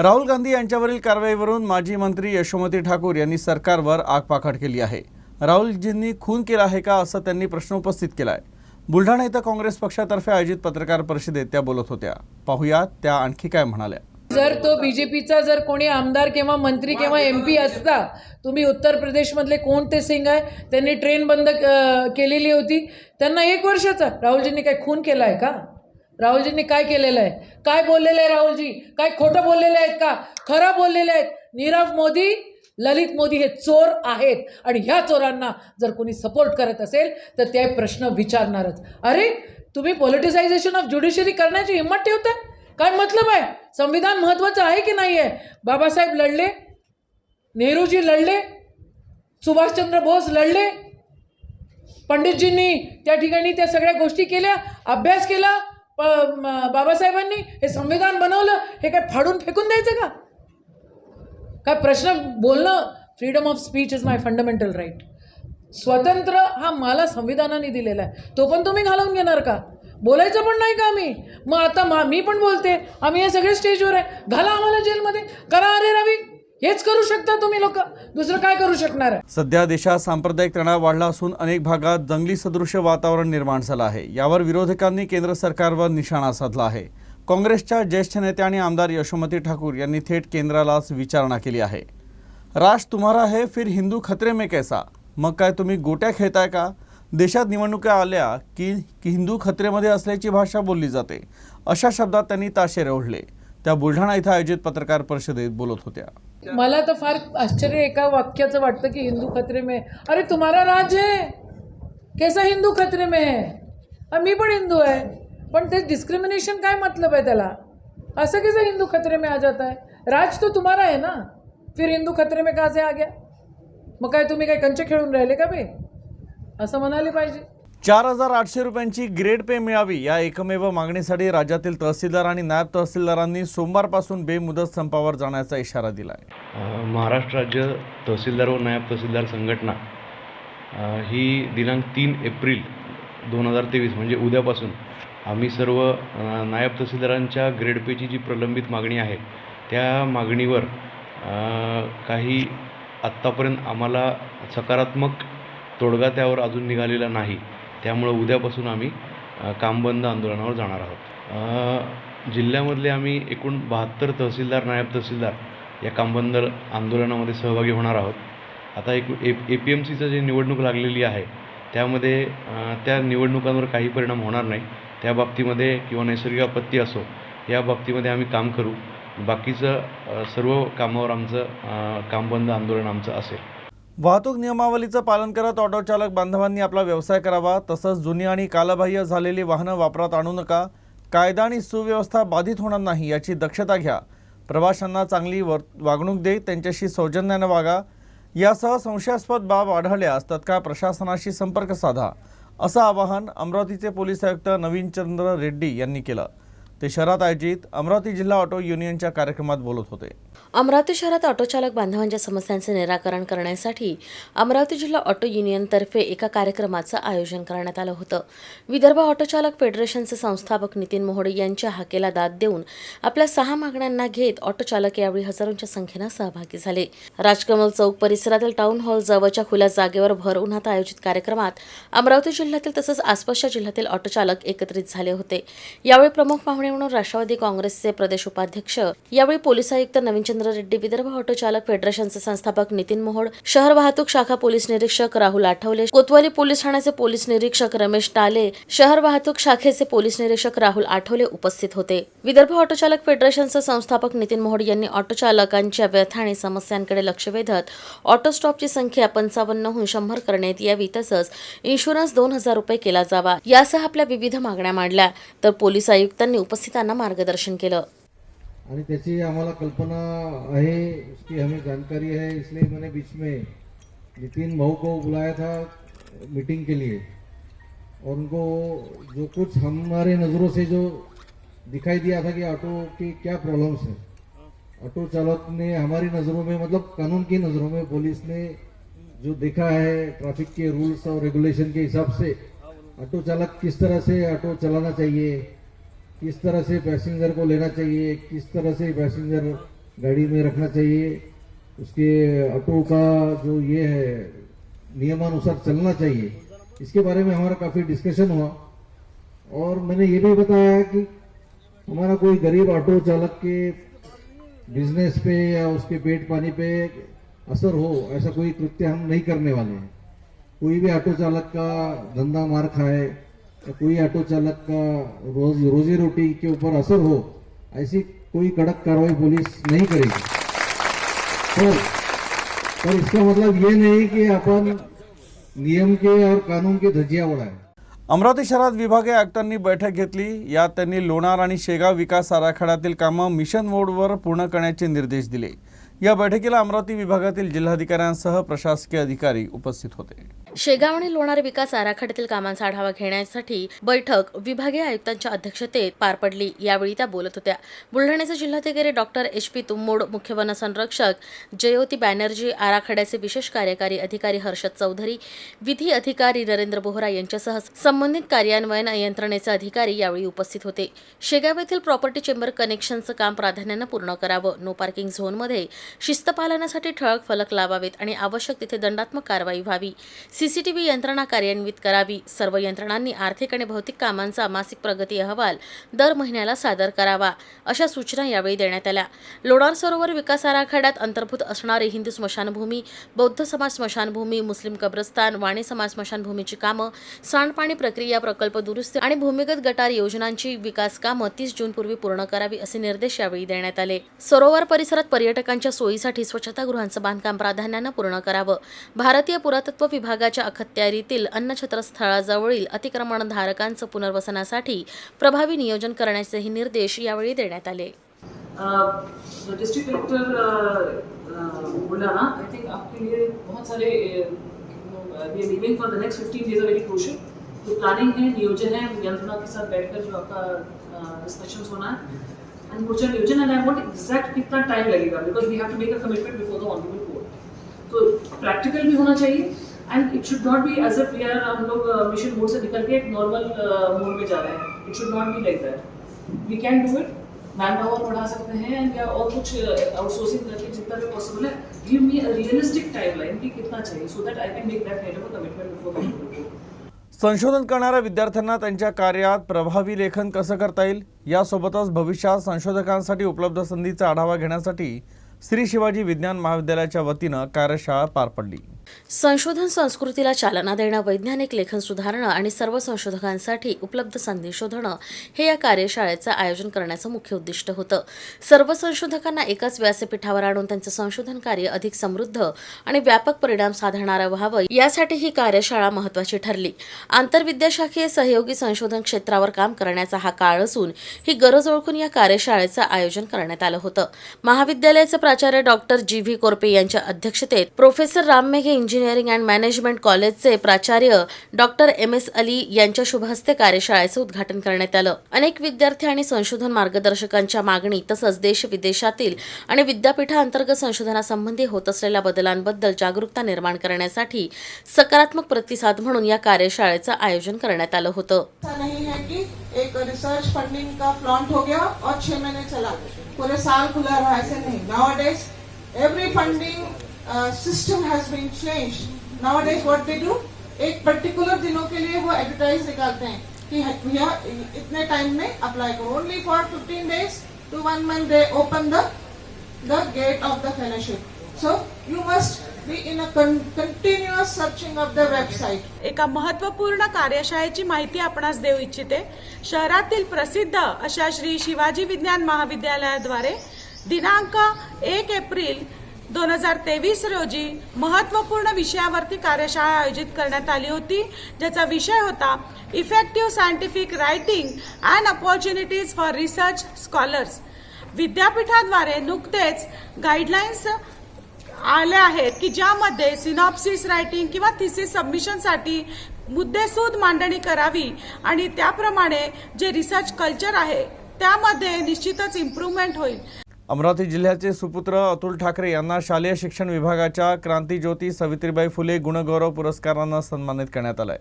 राहुल गांधी यांच्यावरील कारवाईवरून माजी मंत्री यशोमती ठाकूर यांनी सरकारवर आगपाखड केली आहे। राहुलजींनी खून केला आहे का असं त्यांनी प्रश्न उपस्थित केलाय। बुलढाणा इथं काँग्रेस पक्षातर्फे आयोजित पत्रकार परिषदेत त्या बोलत होत्या। पाहूया त्या आणखी काय म्हणाल्या। जर तो बीजेपीचा जर कोणी आमदार किंवा मंत्री किंवा एमपी असता, तुम्ही उत्तर प्रदेशमधले कोणते सिंग आहे त्यांनी ट्रेन बंद केलेली होती, त्यांना 1 वर्षाचा। राहुलजींनी काय खून केला आहे का? राहुलजींनी काय केलेलं आहे? काय बोललेलं आहे राहुलजी? काय खोटं बोललेले आहेत का? खरं बोललेले आहेत? नीरव मोदी, ललित मोदी हे चोर आहेत आणि ह्या चोरांना जर कोणी सपोर्ट करत असेल तर ते प्रश्न विचारणारच। अरे तुम्ही पॉलिटिसायझेशन ऑफ ज्युडिशरी करण्याची हिम्मत ठेवता? काय मतलब आहे? संविधान महत्त्वाचं आहे की नाही आहे? बाबासाहेब लढले, नेहरूजी लढले, सुभाषचंद्र बोस लढले, पंडितजींनी त्या ठिकाणी त्या सगळ्या गोष्टी केल्या, अभ्यास केला। बाबासाहेबांनी हे संविधान बनवलं, हे काय फाडून फेकून द्यायचं का? काय प्रश्न बोलणं, freedom of speech is my fundamental right. स्वतंत्र हा मला संविधानाने दिलेला आहे, तो पण तुम्ही घालवून घेणार का? बोलायचं पण नाही का आम्ही? मग आता मी पण बोलते, आम्ही हे सगळे स्टेजवर आहे, घाला आम्हाला जेलमध्ये, करा अरे रवी, हेच करू शकता तुम्ही लोक, दुसरं काय करू शकणार आहे? सध्या देशात सांप्रदायिक तणाव वाढला असून अनेक भागात दंगली सदृश्य वातावरण निर्माण झालं आहे। यावर विरोधकांनी केंद्र सरकारवर निशाणा साधला आहे। काँग्रेसच्या ज्येष्ठ नेत्या आणि आमदार यशोमती ठाकूर यांनी थेट केंद्रालाच विचारणा केली आहे। राज तुम्हारा है फिर हिंदू खतरे में कैसा? मग काय तुम्ही गोट्या खेळताय का? देशात निवडणुका आल्या की हिंदू खतरेमध्ये असल्याची भाषा बोलली जाते, अशा शब्दात त्यांनी ताशेरे ओढले। त्या बुलढाणा इथं आयोजित पत्रकार परिषदेत बोलत होत्या। मला तर फार आश्चर्य एका वाक्याचं वाटतं की हिंदू खतरे में। अरे तुम्हारा राज है, कैसा हिंदू खतरे में है? मी पण हिंदू आहे, पण ते डिस्क्रिमिनेशन काय मतलब आहे त्याला? असं कैसे हिंदू खतरे में आ जाता है? राज तो तुम्हारा है ना, फिर हिंदू खतरे में कहाँ से आ गया? मग काय तुम्ही काय कंचे खेळून राहिले का बे? असं म्हणाले पाहिजे। 4800 रुपयांची ग्रेड पे मिळावी या एकमेव मागणीसाठी राज्यातील तहसीलदार आणि नायब तहसीलदारांनी सोमवारपासून बेमुदत संपावर जाण्याचा इशारा दिला आहे। महाराष्ट्र राज्य तहसीलदार व नायब तहसीलदार संघटना ही दिनांक 3 एप्रिल 2023 म्हणजे उद्यापासून आम्ही सर्व नायब तहसीलदारांच्या ग्रेड पेची जी प्रलंबित मागणी आहे त्या मागणीवर काही आत्तापर्यंत आम्हाला सकारात्मक तोडगा त्यावर अजून निघालेला नाही, त्यामुळे उद्यापासून आम्ही कामबंद आंदोलनावर जाणार आहोत। जिल्ह्यामधले आम्ही एकूण 72 तहसीलदार नायब तहसीलदार या कामबंद आंदोलनामध्ये सहभागी होणार आहोत। आता एक APMCचं जे निवडणूक लागलेली आहे त्यामध्ये त्या निवडणुकांवर काही परिणाम होणार नाही, त्या बाबतीमध्ये किंवा नैसर्गिक आपत्ती असो या बाबतीमध्ये आम्ही काम करू। बाकीचं सर्व कामावर आमचं कामबंद आंदोलन आमचं असेल। वाहतूक नियमावलीचं पालन करत ऑटो चालक बांधवांनी आपला व्यवसाय करावा, तसंच जुनी आणि कालबाह्य झालेली वाहनं वापरात आणू नका। कायदा आणि सुव्यवस्था बाधित होणार नाही याची दक्षता घ्या। प्रवाशांना चांगली वागणूक देत त्यांच्याशी सौजन्याने वागा। यासह संशयास्पद बाब आढळल्यास तत्काळ प्रशासनाशी संपर्क साधा, असं आवाहन अमरावतीचे पोलीस आयुक्त नवीनचंद्र रेड्डी यांनी केलं। ते शहरात आयोजित अमरावती जिल्हा ऑटो युनियनच्या कार्यक्रमात बोलत होते। अमरावती शहरात ऑटो चालक बांधवांच्या समस्यांचे निराकरण करण्यासाठी अमरावती जिल्हा ऑटो युनियनतर्फे एका कार्यक्रमाचं आयोजन करण्यात आलं होतं। विदर्भ ऑटो चालक फेडरेशनचे संस्थापक नितीन मोहोळे यांच्या हाकेला दाद देऊन आपल्या 6 मागण्यांना घेत ऑटो चालक यावेळी हजारोंच्या संख्येनं सहभागी झाले। राजकमल चौक परिसरातील टाउन हॉल जवळच्या खुल्या जागेवर भर उन्हात आयोजित कार्यक्रमात अमरावती जिल्ह्यातील तसंच आसपासच्या जिल्ह्यातील ऑटो चालक एकत्रित झाले होते। यावेळी प्रमुख पाहुणे म्हणून राष्ट्रवादी काँग्रेसचे प्रदेश उपाध्यक्ष, यावेळी पोलीस आयुक्त नवीनचंद्र रेड्डी, विदर्भ ऑटो चालक फेडरेशनचे संस्थापक नितीन मोहोळ, शहर वाहतूक शाखा पोलीस निरीक्षक राहुल आठवले, कोतवाली पोलीस ठाण्याचे पोलीस निरीक्षक रमेश टाले, शहर वाहतूक शाखेचे पोलीस निरीक्षक राहुल आठवले उपस्थित होते। विदर्भ ऑटो चालक फेडरेशनचे संस्थापक नितीन मोहोळ यांनी ऑटो चालकांच्या व्यथा आणि समस्यांकडे लक्ष वेधत ऑटो स्टॉपची संख्या 55हून 100 करण्यात यावी, तसंच इन्शुरन्स 2000 रुपये केला जावा, यासह आपल्या विविध मागण्या मांडल्या। तर पोलीस आयुक्तांनी उपस्थितांना मार्गदर्शन केलं। आणि त्याची आम्हाला कल्पना है, उसकी हमें जानकारी है, इसलिए मैंने बीच में नितिन भाऊ को बुलाया था मीटिंग के लिए, और उनको जो कुछ हमारे नज़रों से जो दिखाई दिया था कि ऑटो की क्या प्रॉब्लम्स हैं, ऑटो चालक ने हमारी नज़रों में, मतलब कानून की नज़रों में, पुलिस ने जो देखा है ट्रैफिक के रूल्स और रेगुलेशन के हिसाब से ऑटो चालक किस तरह से ऑटो चलाना चाहिए, किस तरह से पैसेंजर को लेना चाहिए, किस तरह से पैसेंजर गाड़ी में रखना चाहिए, उसके ऑटो का जो ये है नियमानुसार चलना चाहिए, इसके बारे में हमारा काफ़ी डिस्कशन हुआ। और मैंने ये भी बताया कि हमारा कोई गरीब ऑटो चालक के बिजनेस पे या उसके पेट पानी पे असर हो, ऐसा कोई कृत्य हम नहीं करने वाले हैं। कोई भी ऑटो चालक का धंधा मार खाए या कोई ऑटो चालक का रोजी रोटी के ऊपर असर हो, ऐसी कोई कड़क कार्रवाई पुलिस नहीं करेगी। पर इसका मतलब ये नहीं कि अपन नियम के और कानून के धज्जिया उडाए। अमरावती शहरात विभागीय आयुक्तांनी बैठक घेतली। यात त्यांनी लोणार आणि शेगाव विकास आराखड्यातील कामं मिशन मोडवर पूर्ण करण्याचे निर्देश दिले। या बैठकीला अमरावती विभागातील जिल्हाधिकाऱ्यांसह प्रशासकीय अधिकारी उपस्थित होते। शेगाव आणि लोणार विकास आराखड्यातील कामांचा आढावा घेण्यासाठी बैठक विभागीय आयुक्तांच्या अध्यक्षतेत पार पडली। यावेळी त्या बोलत होत्या। बुलढाण्याचे जिल्हाधिकारी डॉक्टर HP तुमोड, मुख्य वनसंरक्षक जयोती बॅनर्जी, आराखड्याचे विशेष कार्यकारी अधिकारी हर्षद चौधरी, विधी अधिकारी नरेंद्र बोहरा यांच्यासह संबंधित कार्यान्वयन यंत्रणेचे अधिकारी यावेळी उपस्थित होते। शेगाव येथील प्रॉपर्टी चेंबर कनेक्शनचं काम प्राधान्याने पूर्ण करावं, नो पार्किंग झोनमध्ये शिस्त पालनासाठी ठळक फलक लावावेत आणि आवश्यक तिथे दंडात्मक कारवाई व्हावी, CCTV यंत्रणा कार्यान्वित करावी, सर्व यंत्रणांनी आर्थिक आणि भौतिक कामांचा मासिक प्रगती अहवाल दर महिन्याला सादर करावा, अशा सूचना यावेळी देण्यात आल्या। लोणार सरोवर विकास आराखड्यात अंतर्भूत असणारी हिंदू स्मशानभूमी, बौद्ध समाज स्मशानभूमी, मुस्लिम कब्रस्तान, वाणी समाज स्मशानभूमीची कामं, सांडपाणी प्रक्रिया प्रकल्प दुरुस्ती आणि भूमिगत गटार योजनांची विकास कामं 30 जूनपूर्वी पूर्ण करावी, असे निर्देश यावेळी देण्यात आले। सरोवर परिसरात पर्यटकांच्या सोयीसाठी स्वच्छतागृहांचं बांधकाम प्राधान्याने पूर्ण करावं, भारतीय पुरातत्व विभागाच्या अखत्यारीतील अन्नछत्रस्थळाजवळील अतिक्रमणधारकांचं पुनर्वसनासाठी प्रभावी नियोजन करण्याचेही निर्देश यावेळी देण्यात आले। District collector Buldhana, I think आपके लिए बहुत सारे ये meeting for the next 15 days are very crucial. जो प्लानिंग है, नियोजन है, यंत्रणा के साथ बैठकर जो आपका डिस्कशंस होना है एंड वो नियोजन है, आई वांट एग्जैक्ट कितना टाइम लगेगा, because we have to make a commitment before the honourable court. तो प्रैक्टिकल भी होना चाहिए and it should not be as if we are हम लोग मिशन मोड से निकल के एक नॉर्मल मोड में जा रहे हैं। It should not be like that. We can do it, man power बढ़ा सकते हैं एंड या और कुछ आउटसोर्सिंग करके जितना भी पॉसिबल है। Give me a realistic timeline कि कितना चाहिए, so that I can make that kind of a commitment before the honourable court. संशोधन करणाऱ्या विद्यार्थ्यांना त्यांच्या कार्यात प्रभावी लेखन कसं करता येईल यासोबतच भविष्यात संशोधकांसाठी उपलब्ध संधीचा आढावा घेण्यासाठी श्री शिवाजी विज्ञान महाविद्यालयाच्या वतीनं कार्यशाळा पार पडली। संशोधन संस्कृतीला चालना देणं, वैज्ञानिक लेखन सुधारणं आणि सर्व संशोधकांसाठी उपलब्ध संधी शोधणं हे या कार्यशाळेचं आयोजन करण्याचं मुख्य उद्दिष्ट होतं। सर्व संशोधकांना एकाच व्यासपीठावर आणून त्यांचं संशोधन कार्य अधिक समृद्ध आणि व्यापक परिणाम साधणारं व्हावं, यासाठी ही कार्यशाळा महत्त्वाची ठरली। आंतरविद्याशाखीय सहयोगी संशोधन क्षेत्रावर काम करण्याचा हा काळ असून ही गरज ओळखून या कार्यशाळेचं आयोजन करण्यात आलं होतं। महाविद्यालयाचे प्राचार्य डॉक्टर GV कोरपे यांच्या अध्यक्षतेत प्रोफेसर राममेघे इंजिनिअरिंग अँड मॅनेजमेंट कॉलेजचे प्राचार्य डॉक्टर MS अली यांच्या शुभहस्ते कार्यशाळेचं उद्घाटन करण्यात आलं। अनेक विद्यार्थी आणि संशोधन मार्गदर्शकांच्या मागणी तसंच देश विदेशातील आणि विद्यापीठांतर्गत संशोधनासंबंधी होत असलेल्या बदलांबद्दल जागरूकता निर्माण करण्यासाठी सकारात्मक प्रतिसाद म्हणून या कार्यशाळेचं आयोजन करण्यात आलं होतं। ऐसा नहीं है कि एक रिसर्च फंडिंग का फ्लॉन्ट हो गया और 6 महीने चला, पूरे साल खुला रहा, ऐसे नहीं। Nowadays every funding system has been changed. Nowadays what they do, एक पर्टिकुलर दिनों के लिए वो एडवर्टाइज निकालते हैं कि भैया इतने टाइम में अप्लाई करो। Only for 15 days to 1 month they open the gate of the fellowship. So you must be in a continuous searching of the website। एका महत्त्वपूर्ण कार्यशाळेची माहिती आपणास देऊ इच्छिते। शहरातील प्रसिद्ध अशा श्री शिवाजी विज्ञान महाविद्यालयाद्वारे दिनांक 1 एप्रिल 2023 रोजी महत्त्वपूर्ण विषयावरती कार्यशाळा आयोजित करण्यात आली होती, ज्याचा विषय होता effective scientific writing and opportunities for research scholars. विद्यापीठाद्वारे नुकतेच गाईडलाईन्स आले आहेत की ज्यामध्ये सिनॉप्सिस रायटिंग किंवा थिसिस सबमिशनसाठी मुद्देसूद मांडणी करावी आणि त्याप्रमाणे जे रिसर्च कल्चर आहे त्यामध्ये निश्चितच इम्प्रूव्हमेंट होईल। अमरावती जिल्ह्याचे सुपुत्र अतुल ठाकरे यांना शालेय शिक्षण विभागाच्या क्रांतिज्योती सावित्रीबाई फुले गुणगौरव पुरस्कारानं सन्मानित करण्यात आलंय।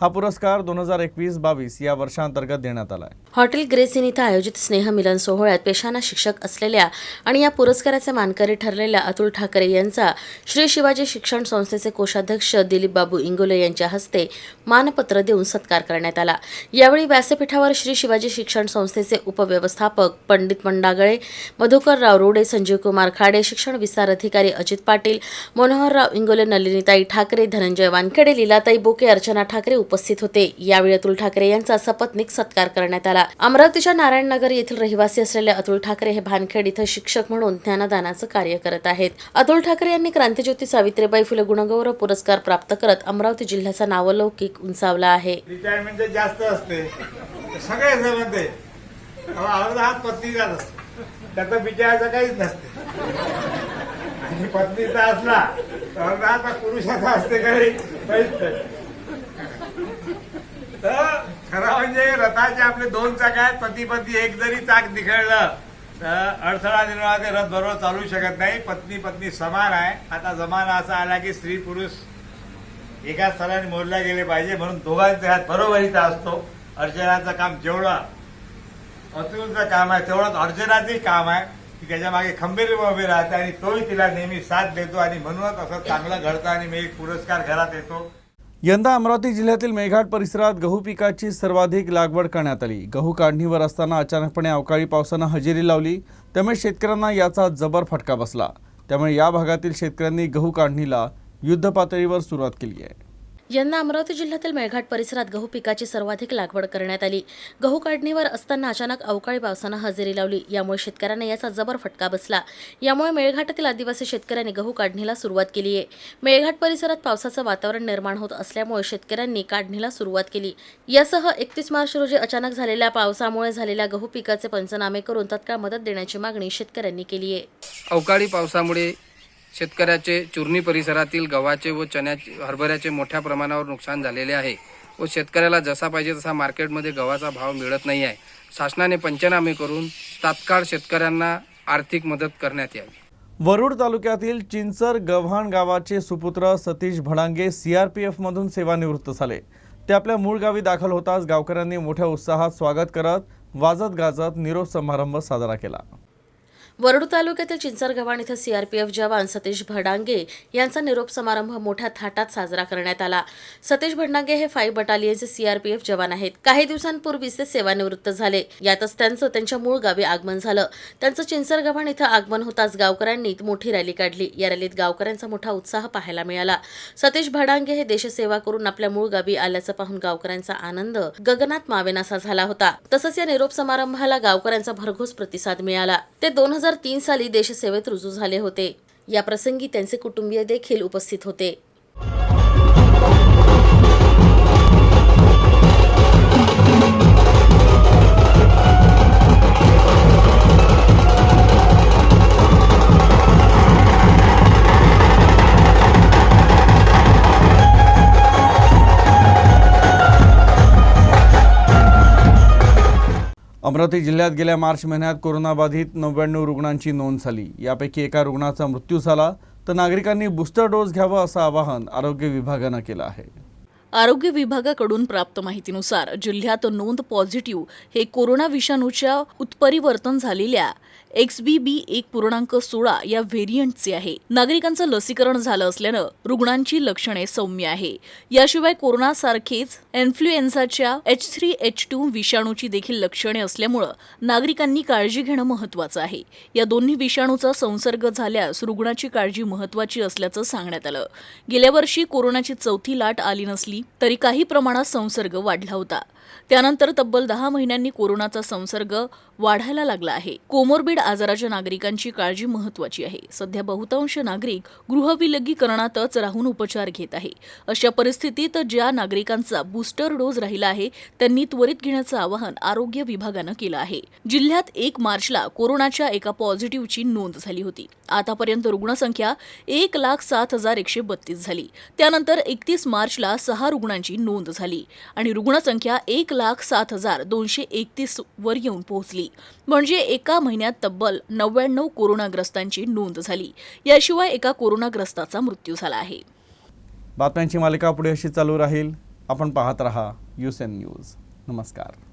हा पुरस्कार 2021-22 या वर्षांतर्गत देण्यात आला आहे. हॉटेल ग्रेस इन इथं आयोजित स्नेहमिलन सोहळ्यात पेशाना शिक्षक असलेल्या आणि या पुरस्काराचे मानकरी ठरलेल्या अतुल ठाकरे यांचा श्री शिवाजी शिक्षण संस्थेचे कोषाध्यक्ष दिलीप बाबू इंगोले यांच्या हस्ते मानपत्र देऊन सत्कार करण्यात आला. यावेळी व्यासपीठावर श्री शिवाजी शिक्षण संस्थेचे उपव्यवस्थापक पंडित मंडागळे, मधुकरराव रोडे, संजीव कुमार खाडे, शिक्षण विस्तार अधिकारी अजित पाटील, मनोहरराव इंगोले, नलिनीताई ठाकरे, धनंजय वानखेडे, लीलाताई बोके, अर्चना ठाकरे उपस्थित होते. यावेळी अतुल ठाकरे यांचा सपत्नीक सत्कार करण्यात आला. अमरावतीच्या नारायणनगर येथील रहिवासी असलेले अतुल ठाकरे हे भानखेड इथं शिक्षक म्हणून ज्ञानदानाचं कार्य करत आहेत. अतुल ठाकरे यांनी क्रांतिज्योती सावित्रीबाई फुले गुणगौरव पुरस्कार प्राप्त करत अमरावती जिल्ह्याचा नावलौकिक उंचावला आहे. रिटायरमेंट जास्त असते सगळे समजते अर्धा हात पत्नीचा असतो, त्याचं विचारायचं काहीच नसते. आणि पत्नीचा असला तर अर्धा हात पुरुषाचा असते काही तर खरं म्हणजे रथाचे आपले 2 चाक आहेत. पती पती एक जरी चाक निखळलं तर अडथळा निर्माण ते रथ बरोबर चालू शकत नाही. पत्नी पत्नी समान आहे. आता जमाना असा आला की स्त्री पुरुष एकाच स्थळाने मोडल्या गेले पाहिजे, म्हणून दोघांचे हात बरोबरीचा असतो. अर्चनाचं काम जेवढं अतुलचं काम आहे तेवढंच अर्चनाचंही काम आहे की त्याच्या मागे खंबीरपणे उभे राहते आणि तोही तिला नेहमी साथ देतो आणि म्हणूनच असं चांगलं घडतं आणि मी एक पुरस्कार घरात येतो. यंदा अमरावती जिल्ह्यातील मेळघाट परिसरात गहू पिकाची सर्वाधिक लागवड करण्यात आली. गहू काढणीवर असताना अचानकपणे अवकाळी पावसानं हजेरी लावली, त्यामुळे शेतकऱ्यांना याचा जबर फटका बसला. त्यामुळे या भागातील शेतकऱ्यांनी गहू काढणीला युद्धपातळीवर सुरुवात केली आहे. यंदा अमरावती जिल्ह्यातील मेळघाट परिसरात गहू पिकाची सर्वाधिक लागवड करण्यात आली. गहू काढणीवर असताना अचानक अवकाळी पावसानं हजेरी लावली, यामुळे शेतकऱ्यांना याचा जबर फटका बसला. यामुळे मेळघाटातील आदिवासी शेतकऱ्यांनी गहू काढणीला सुरुवात केली आहे. मेळघाट परिसरात पावसाचं वातावरण निर्माण होत असल्यामुळे शेतकऱ्यांनी काढणीला सुरुवात केली. यासह 31 मार्च रोजी अचानक झालेल्या पावसामुळे झालेल्या गहू पिकाचे पंचनामे करून तत्काळ मदत देण्याची मागणी शेतकऱ्यांनी केली आहे. अवकाळी पावसामुळे शेतकऱ्याचे चुरणी परिसरातील गव्हाचे व चण्याचे हरभऱ्याचे मोठ्या प्रमाणावर नुकसान झालेले आहे व शेतकऱ्याला जसा पाहिजे तसा मार्केटमध्ये गव्हाचा भाव मिळत नाही आहे. शासनाने पंचनामे करून तात्काळ शेतकऱ्यांना आर्थिक मदत करण्यात यावी. वरुड तालुक्यातील चिंचर गव्हाण गावाचे सुपुत्र सतीश भडांगे CRPF मधून सेवानिवृत्त झाले. ते आपल्या मूळ गावी दाखल होताच गावकऱ्यांनी मोठ्या उत्साहात स्वागत करत वाजत गाजत निरोप समारंभ साजरा केला. वरुड तालुक्यातील चिंचर गव्हाण इथं CRPF जवान सतीश भडांगे यांचा निरोप समारंभ मोठ्या थाटात साजरा करण्यात आला. सतीश भडांगे हे 5 बटालियनचे CRPF जवान आहेत. काही दिवसांपूर्वीच ते सेवानिवृत्त झाले. यातच त्यांच्या मूळ गावी आगमन झालं. त्यांचं चिंचर गव्हाण इथं आगमन होताच गावकऱ्यांनी मोठी रॅली काढली. या रॅलीत गावकऱ्यांचा मोठा उत्साह पाहायला मिळाला. सतीश भडांगे हे देशसेवा करून आपल्या मूळ गावी आल्याचं पाहून गावकऱ्यांचा आनंद गगनात मावेनासा झाला होता. तसंच या निरोप समारंभाला गावकऱ्यांचा भरघोस प्रतिसाद मिळाला. ते 2003 साली देशसेवेत रुजू झाले होते. या प्रसंगी त्यांचे कुटुंबीय देखील उपस्थित होते. अमरावती जिल्ह्यात गेल्या मार्च महिन्यात कोरोनाबाधित 99 रुग्णांची नोंद झाली. यापैकी एका रुग्णाचा मृत्यू झाला, तर नागरिकांनी बूस्टर डोस घ्यावा असं आवाहन आरोग्य विभागानं केलं आहे. आरोग्य विभागाकडून प्राप्त माहितीनुसार जिल्ह्यात नोंद पॉझिटिव्ह हे कोरोना विषाणूच्या उत्परिवर्तन झालेल्या XBB.1.16 या व्हेरियंटचे आहे. नागरिकांचं लसीकरण झालं असल्यानं रुग्णांची लक्षणे सौम्य आहे. याशिवाय कोरोनासारखेच इन्फ्लुएन्झाच्या H3H2 विषाणूची देखील लक्षणे असल्यामुळं नागरिकांनी काळजी घेणं महत्त्वाचं आहे. या दोन्ही विषाणूचा संसर्ग झाल्यास रुग्णाची काळजी महत्त्वाची असल्याचं सांगण्यात आलं. गेल्या वर्षी कोरोनाची 4थी लाट आली नसली तरी काही प्रमाणात संसर्ग वाढला होता. त्यानंतर तब्बल 10 महिन्यांनी कोरोनाचा संसर्ग वाढायला लागला आहे. कोमोर्बिड आजाराच्या नागरिकांची काळजी महत्त्वाची आहे. सध्या बहुतांश नागरिक गृहविलगीकरणातच राहून उपचार घेत आहे. अशा परिस्थितीत ज्या नागरिकांचा बूस्टर डोस राहिला आहे त्यांनी त्वरित घेण्याचं आवाहन आरोग्य विभागानं केलं आहे. जिल्ह्यात 1 मार्चला कोरोनाच्या एका पॉझिटिव्हची नोंद झाली होती. आतापर्यंत रुग्णसंख्या 1,07,132 झाली. त्यानंतर 31 मार्चला 6 रुग्णांची नोंद झाली आणि रुग्णसंख्या 1,07,231 वर येऊन पोहोचली. म्हणजे एका महिन्यात तब्बल 99 कोरोनाग्रस्तांची नोंद झाली. याशिवाय एका कोरोनाग्रस्ताचा मृत्यू झाला आहे. बातम्यांची मालिका पुढे अशी चालू राहील. आपण पाहत रहा USN न्यूज. नमस्कार.